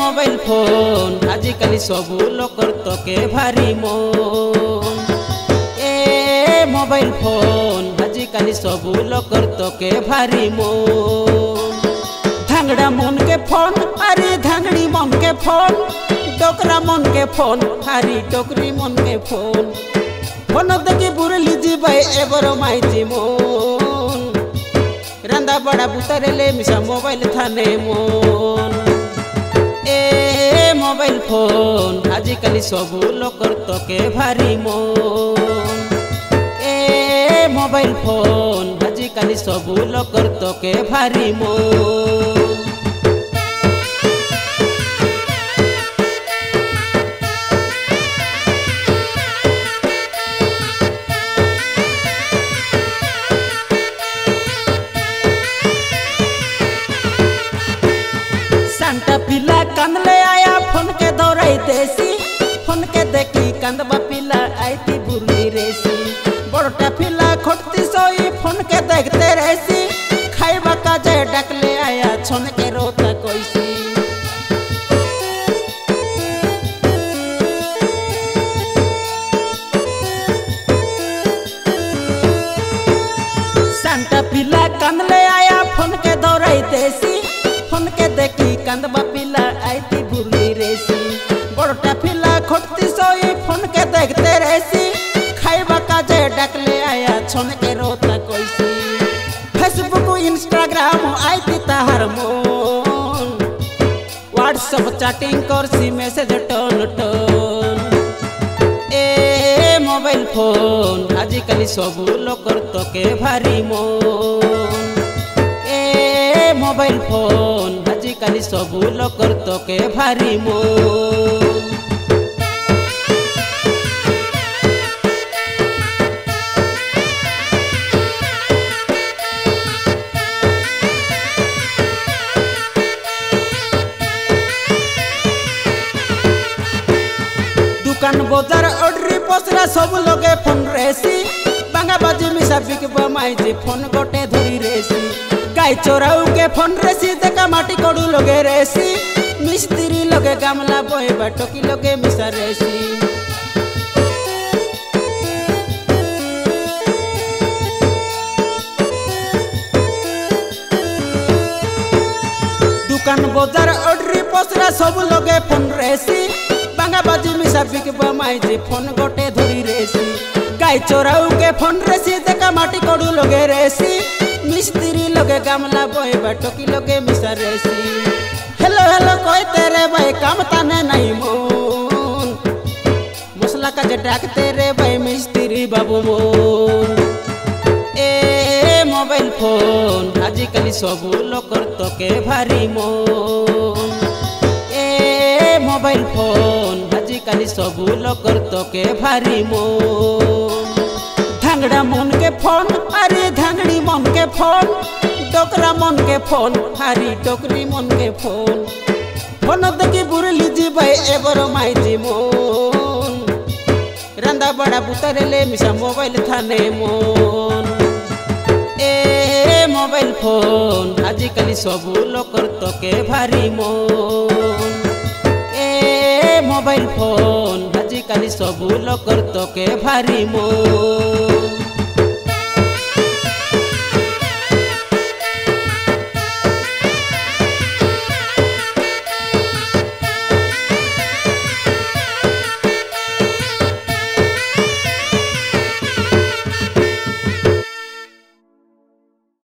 Mobile phone आजिकल सबू लोकर तके भारी मन। ए मोबाइल फोन आजिकल सबू लोकर तके भारी मन। धांगड़ा मन के फोन अरे धांगड़ी मन के फोन, डोकरा मन के फोन हारी डोकरी मन के फोन। फोन देखी बुरली जीवे एबर माइजी मन। रंदा बड़ा बुतरे ले मिसा मोबाइल थाने मन। ए मोबाइल फोन आजिकल सबू लोकर तके भारी मन। ए मोबाइल फोन आजिकल सबू लोकर तके भारी मन। सांता पिला कंदले आया फोन के दौड़ाई देसी। फोन के देखी कंदबा पिला आई थी बुरली रेसी। बड़टा पिला खोटती सोई फोन के देखते रेसी। खाइबा का जय डकले आया छोन के रोता कोईसी। सांता पिला कंदले आया फोन के दौड़ाई देसी। फोन के देखी कंदबा पिला आई थी बुरली रेसी। बड़टा पिला खोटती सोई फोन के देखते रेसी। खाइबा का जय डकले आया छोन के रोता कोईसी। फेसबुक इंस्टाग्राम आई थी ताहर मन। व्हाट्सएप चैटिंग करसी मैसेज टन टन। ए मोबाइल फोन आजिकल सबू लोकर तके भारी मन। ए मोबाइल फोन आजिकल सबू लोकर तके भारी मन। दुकान बाजार ऑर्डरी पसरा सब लोगे फोन रेसी। बांगा बाजी मिसा बिकबा माइजी फोन गोटे धरी रेसी। गाय चोराऊ के फोन रेसी देखा माटी कोडू लोगे रेसी। मिस्त्री लोगे गामला बोए बाटोकी लोगे मिसा रेसी। दुकान बाजार ऑर्डरी पसरा सब लोगे फोन रेसी। बांगा बाजी मिसा बिकबा माइजी फोन गोटे धरी रेसी। गाय चोराऊ के फोन रेसी देखा माटी कोडू लोगे रेसी। मिस्त्री लोगे गामला बोए बाटोकी लोगे मिसा रेसी। हेलो हेलो कोई तेरे भाई काम ताने नहीं मोन। मसला का जटाक तेरे भाई मिस्त्री बाबू मोन। ए मोबाइल फोन आजिकल सबू लोकर तके भारी मन। ए मोबाइल फोन आजिकल सबू लोकर तके भारी मन। धांगड़ा मन के फोन अरे धांगड़ी मन के फोन, डोकरा मन के फोन हारी डोकरी मन के फोन। फोन देखी बुरली जीवे एबर माइजी मन। रंदा बड़ा बुतरे ले मिसा मोबाइल थाने मन। ए मोबाइल फोन आजिकल सबू लोकर तके भारी मन। ए मोबाइल फोन आजिकल सबू लोकर तके भारी मन।